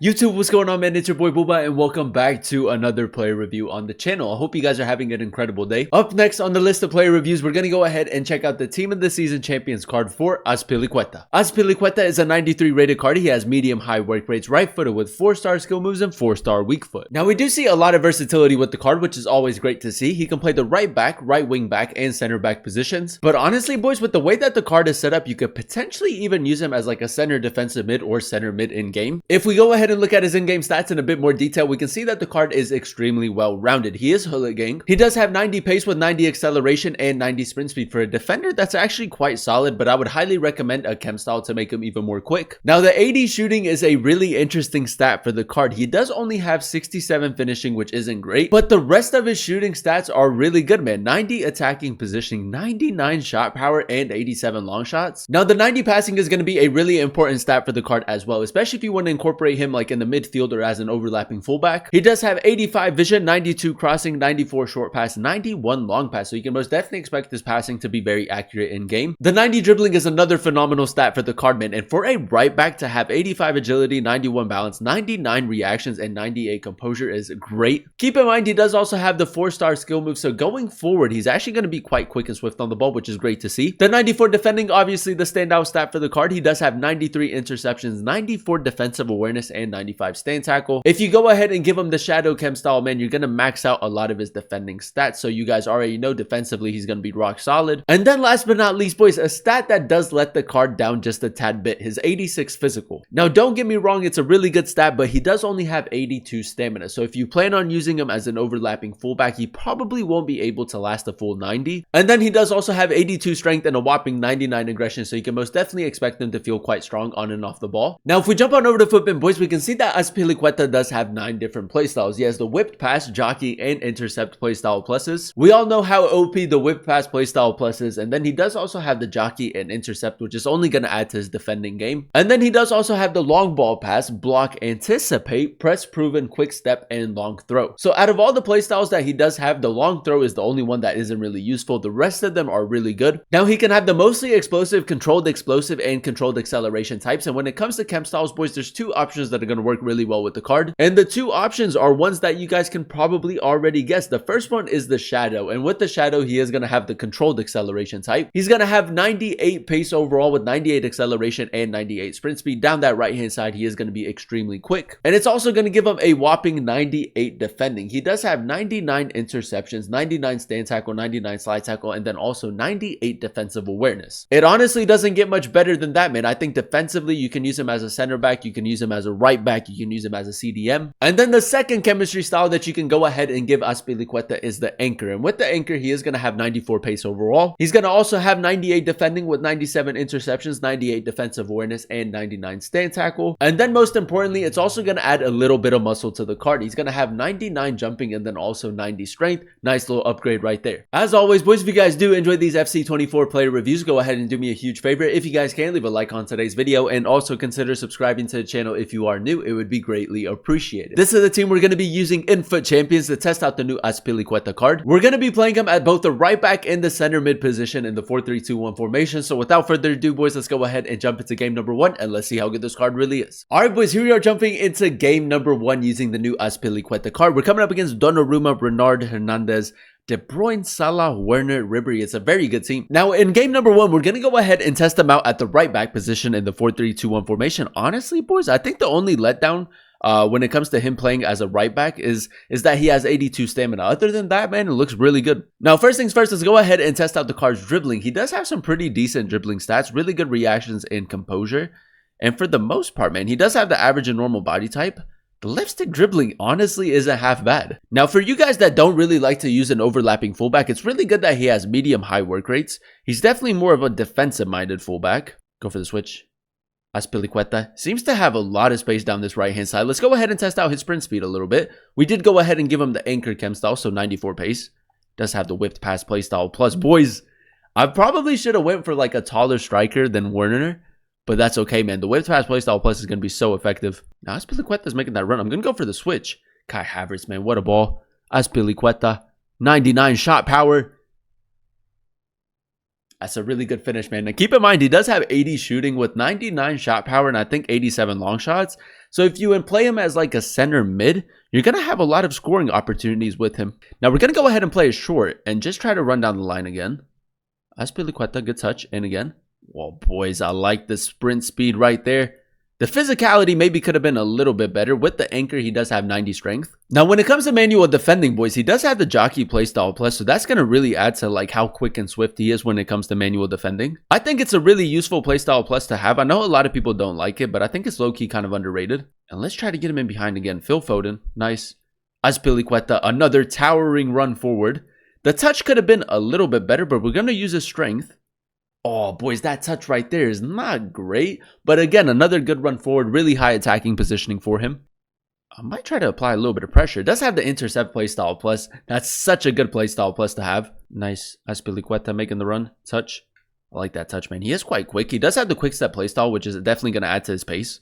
YouTube, what's going on, man? It's your boy Booba and welcome back to another player review on the channel. I hope you guys are having an incredible day. Up next on the list of player reviews, we're going to go ahead and check out the Team of the Season Champions card for Azpilicueta. Azpilicueta is a 93 rated card. He has medium high work rates, right footed with 4-star skill moves and 4-star weak foot. Now we do see a lot of versatility with the card, which is always great to see. He can play the right back, right wing back, and center back positions. But honestly, boys, with the way that the card is set up, you could potentially even use him as like a center defensive mid or center mid in game. If we go ahead and look at his in-game stats in a bit more detail, we can see that the card is extremely well-rounded. He is hooligan. He does have 90 pace with 90 acceleration and 90 sprint speed. For a defender, that's actually quite solid, but I would highly recommend a chem style to make him even more quick. Now, the 80 shooting is a really interesting stat for the card. He does only have 67 finishing, which isn't great, but the rest of his shooting stats are really good, man. 90 attacking positioning, 99 shot power, and 87 long shots. Now, the 90 passing is going to be a really important stat for the card as well, especially if you want to incorporate him like in the midfield or as an overlapping fullback. He does have 85 vision, 92 crossing, 94 short pass, 91 long pass, so you can most definitely expect this passing to be very accurate in game. The 90 dribbling is another phenomenal stat for the card, man, and for a right back to have 85 agility, 91 balance, 99 reactions, and 98 composure is great. Keep in mind, he does also have the 4-star skill move, so going forward, he's actually going to be quite quick and swift on the ball, which is great to see. The 94 defending, obviously the standout stat for the card. He does have 93 interceptions, 94 defensive awareness, and 95 stand tackle. If you go ahead and give him the shadow chem style, man, you're going to max out a lot of his defending stats. So you guys already know defensively, he's going to be rock solid. And then last but not least, boys, a stat that does let the card down just a tad bit, his 86 physical. Now, don't get me wrong, it's a really good stat, but he does only have 82 stamina. So if you plan on using him as an overlapping fullback, he probably won't be able to last a full 90. And then he does also have 82 strength and a whopping 99 aggression. So you can most definitely expect him to feel quite strong on and off the ball. Now, if we jump on over to Footbin, boys, we can see that Azpilicueta does have 9 different playstyles. He has the whipped pass, jockey, and intercept playstyle pluses. We all know how OP the whipped pass playstyle plus is, and then he does also have the jockey and intercept, which is only going to add to his defending game. And then he does also have the long ball pass, block, anticipate, press proven, quick step, and long throw. So out of all the playstyles that he does have, the long throw is the only one that isn't really useful. The rest of them are really good. Now he can have the mostly explosive, controlled explosive, and controlled acceleration types. And when it comes to chem styles, boys, there's 2 options that are going to work really well with the card. And the 2 options are ones that you guys can probably already guess. The first one is the shadow, and with the shadow, he is going to have the controlled acceleration type. He's going to have 98 pace overall with 98 acceleration and 98 sprint speed. Down that right hand side, he is going to be extremely quick, and it's also going to give him a whopping 98 defending. He does have 99 interceptions, 99 stand tackle, 99 slide tackle, and then also 98 defensive awareness. It honestly doesn't get much better than that, man. I think defensively, you can use him as a center back, you can use him as a right back, you can use him as a CDM. And then the second chemistry style that you can go ahead and give Azpilicueta is the anchor. And with the anchor, he is going to have 94 pace overall. He's going to also have 98 defending with 97 interceptions, 98 defensive awareness, and 99 stand tackle. And then most importantly, it's also going to add a little bit of muscle to the card. He's going to have 99 jumping and then also 90 strength. Nice little upgrade right there. As always, boys, if you guys do enjoy these FC24 player reviews, go ahead and do me a huge favor. If you guys can, leave a like on today's video and also consider subscribing to the channel if you are new. It would be greatly appreciated. This is the team we're going to be using in FUT Champions to test out the new Azpilicueta card. We're going to be playing him at both the right back and the center mid position in the 4-3-2-1 formation. So without further ado, boys, let's go ahead and jump into game number 1 and let's see how good this card really is. Alright, boys, here we are jumping into game number 1 using the new Azpilicueta card. We're coming up against Donnarumma, Renard, Hernandez, De Bruyne, Salah, Werner, Ribery. It's a very good team. Now, in game number 1, we're going to go ahead and test them out at the right back position in the 4-3-2-1 formation. Honestly, boys, I think the only letdown when it comes to him playing as a right back is that he has 82 stamina. Other than that, man, it looks really good. Now, first things first, let's go ahead and test out the card's dribbling. He does have some pretty decent dribbling stats, really good reactions and composure. And for the most part, man, he does have the average and normal body type. The left stick dribbling honestly isn't half bad. Now, for you guys that don't really like to use an overlapping fullback, it's really good that he has medium high work rates. He's definitely more of a defensive minded fullback. Go for the switch. Azpilicueta seems to have a lot of space down this right hand side. Let's go ahead and test out his sprint speed a little bit. We did go ahead and give him the anchor chem style, so 94 pace. Does have the whipped pass play style plus. Boys, I probably should have went for like a taller striker than Werner, but that's okay, man. The whipped pass playstyle plus is going to be so effective. Now, Azpilicueta is making that run. I'm going to go for the switch. Kai Havertz, man, what a ball. Azpilicueta, 99 shot power. That's a really good finish, man. Now, keep in mind, he does have 80 shooting with 99 shot power and I think 87 long shots. So if you play him as like a center mid, you're going to have a lot of scoring opportunities with him. Now we're going to go ahead and play a short and just try to run down the line again. Azpilicueta, good touch, and again. Well, boys, I like the sprint speed right there. The physicality maybe could have been a little bit better. With the anchor, he does have 90 strength. Now, when it comes to manual defending, boys, he does have the jockey playstyle plus, so that's going to really add to like how quick and swift he is when it comes to manual defending. I think it's a really useful playstyle plus to have. I know a lot of people don't like it, but I think it's low-key kind of underrated. And let's try to get him in behind again. Phil Foden, nice. Azpilicueta, another towering run forward. The touch could have been a little bit better, but we're going to use his strength. Oh, boys, that touch right there is not great. But again, another good run forward, really high attacking positioning for him. I might try to apply a little bit of pressure. It does have the intercept playstyle plus. That's such a good playstyle plus to have. Nice. Azpilicueta making the run. Touch. I like that touch, man. He is quite quick. He does have the quick step playstyle, which is definitely going to add to his pace.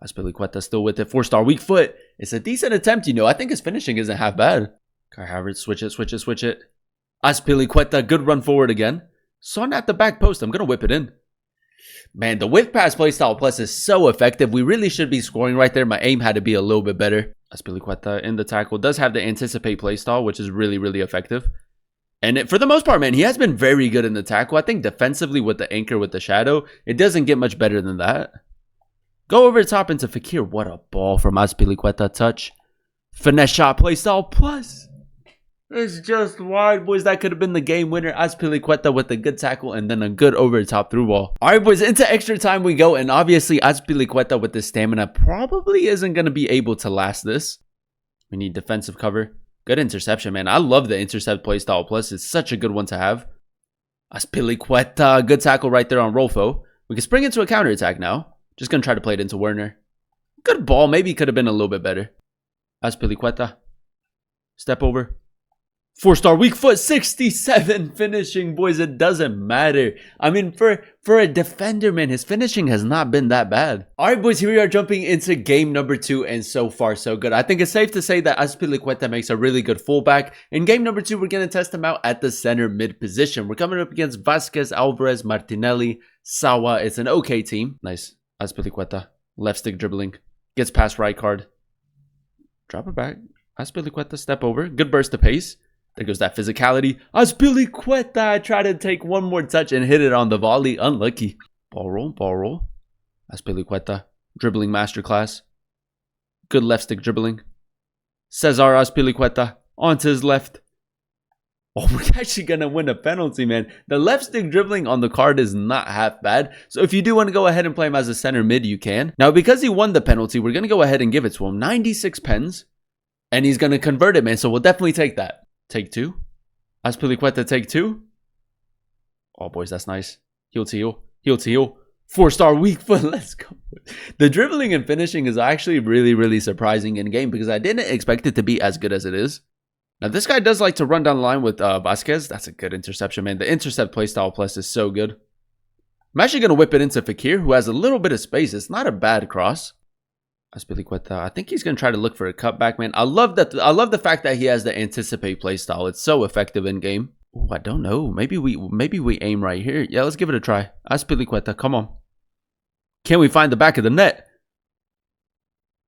Azpilicueta still with it. 4-star weak foot. It's a decent attempt, you know. I think his finishing isn't half bad. Kai Havertz, switch it. Azpilicueta, good run forward again. Son at the back post. I'm going to whip it in. Man, the whip pass playstyle plus is so effective. We really should be scoring right there. My aim had to be a little bit better. Azpilicueta in the tackle. Does have the anticipate playstyle, which is really, really effective. And for the most part, man, he has been very good in the tackle. I think defensively with the anchor, with the shadow, it doesn't get much better than that. Go over the top into Fekir. What a ball from Azpilicueta. Touch. Finesse shot playstyle plus. It's just wide, boys. That could have been the game winner. Azpilicueta with a good tackle and then a good over-the-top through ball. All right, boys, into extra time we go. And obviously, Azpilicueta with the stamina probably isn't going to be able to last this. We need defensive cover. Good interception, man. I love the intercept playstyle plus. It's such a good one to have. Azpilicueta, good tackle right there on Rolfo. We can spring into a counterattack now. Just going to try to play it into Werner. Good ball. Maybe could have been a little bit better. Azpilicueta. Step over. 4-star weak foot, 67 finishing, boys. It doesn't matter. I mean, for a defender, man, his finishing has not been that bad. All right, boys, here we are jumping into game number 2, and so far, so good. I think it's safe to say that Azpilicueta makes a really good fullback. In game number 2, we're going to test him out at the center mid position. We're coming up against Vasquez, Alvarez, Martinelli, Sawa. It's an okay team. Nice. Azpilicueta, left stick dribbling. Gets past right card. Drop it back. Azpilicueta, step over. Good burst of pace. There goes that physicality. Azpilicueta. I try to take one more touch and hit it on the volley. Unlucky. Ball roll, ball roll. Azpilicueta. Dribbling masterclass. Good left stick dribbling. Cesar Azpilicueta. Onto his left. Oh, we're actually going to win a penalty, man. The left stick dribbling on the card is not half bad. So if you do want to go ahead and play him as a center mid, you can. Now, because he won the penalty, we're going to go ahead and give it to him. 96 pens. And he's going to convert it, man. So we'll definitely take that. Take 2. Azpilicueta, take 2. Oh, boys, that's nice. Heel to heel. Heel to heel. 4-star weak foot. Let's go. The dribbling and finishing is actually really, really surprising in game because I didn't expect it to be as good as it is. Now, this guy does like to run down the line with Vasquez. That's a good interception, man. The intercept playstyle plus is so good. I'm actually going to whip it into Fekir, who has a little bit of space. It's not a bad cross. Azpilicueta, I think he's going to try to look for a cutback, man. I love the fact that he has the anticipate playstyle. It's so effective in game. Oh, I don't know. Maybe we aim right here. Yeah, let's give it a try. Azpilicueta, come on. Can we find the back of the net?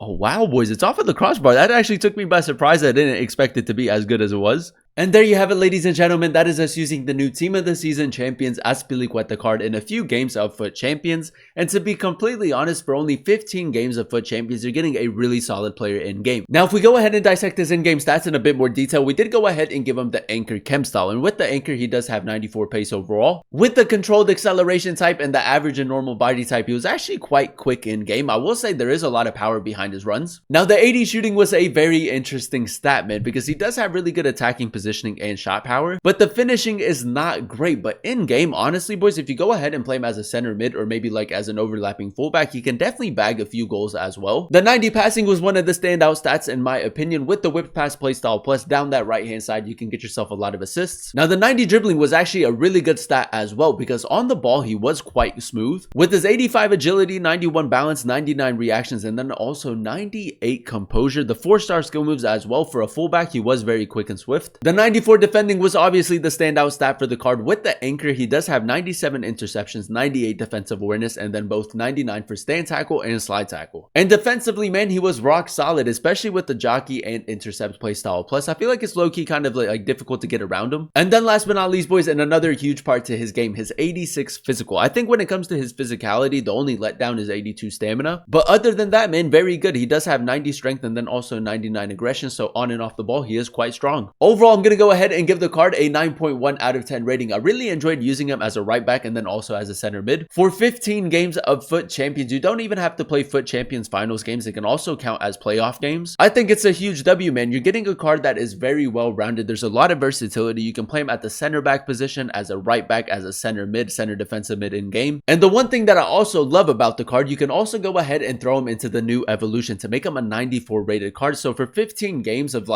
Oh, wow, boys. It's off of the crossbar. That actually took me by surprise. I didn't expect it to be as good as it was. And there you have it, ladies and gentlemen. That is us using the new Team of the Season Champions Azpilicueta card in a few games of FUT Champions. And to be completely honest, for only 15 games of FUT Champions, you're getting a really solid player in-game. Now, if we go ahead and dissect his in-game stats in a bit more detail, we did go ahead and give him the Anchor Chem style. And with the Anchor, he does have 94 pace overall. With the controlled acceleration type and the average and normal body type, he was actually quite quick in-game. I will say there is a lot of power behind his runs. Now, the 80 shooting was a very interesting stat, man, because he does have really good attacking positioning and shot power, but the finishing is not great. But in game, honestly, boys, if you go ahead and play him as a center mid or maybe like as an overlapping fullback, he can definitely bag a few goals as well. The 90 passing was one of the standout stats in my opinion. With the whip pass playstyle plus down that right hand side, you can get yourself a lot of assists. Now, the 90 dribbling was actually a really good stat as well because on the ball he was quite smooth with his 85 agility, 91 balance, 99 reactions, and then also 98 composure. The 4-star skill moves as well. For a fullback, he was very quick and swift. The 94 defending was obviously the standout stat for the card. With the anchor, he does have 97 interceptions, 98 defensive awareness, and then both 99 for stand tackle and slide tackle. And defensively, man, he was rock solid, especially with the jockey and intercept play style. Plus, I feel like it's low-key kind of like difficult to get around him. And then last but not least, boys, and another huge part to his game, his 86 physical. I think when it comes to his physicality, the only letdown is 82 stamina. But other than that, man, very good. He does have 90 strength and then also 99 aggression. So on and off the ball, he is quite strong. Overall, I'm going to go ahead and give the card a 9.1 out of 10 rating. I really enjoyed using him as a right back and then also as a center mid. For 15 games of FUT Champions, you don't even have to play FUT Champions finals games. It can also count as playoff games. I think it's a huge W, man. You're getting a card that is very well rounded. There's a lot of versatility. You can play him at the center back position, as a right back, as a center mid, center defensive mid in game. And the one thing that I also love about the card, you can also go ahead and throw him into the new evolution to make him a 94 rated card. So for 15 games of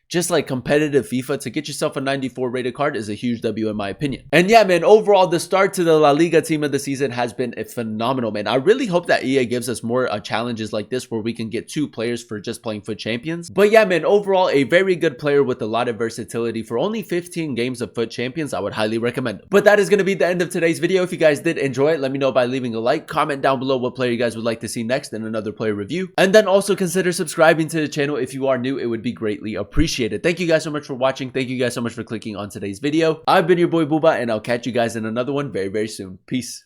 just like competitive FIFA, to get yourself a 94 rated card is a huge W in my opinion. And yeah, man, overall, the start to the La Liga team of the season has been phenomenal, man. I really hope that EA gives us more challenges like this where we can get 2 players for just playing FUT Champions. But yeah, man, overall, a very good player with a lot of versatility. For only 15 games of FUT Champions, I would highly recommend him. But that is going to be the end of today's video. If you guys did enjoy it, let me know by leaving a like. Comment down below what player you guys would like to see next in another player review. And then also consider subscribing to the channel if you are new. It would be greatly appreciated. Thank you guys so much for watching. Thank you guys so much for clicking on today's video. I've been your boy Booba, and I'll catch you guys in another one very, very soon. Peace.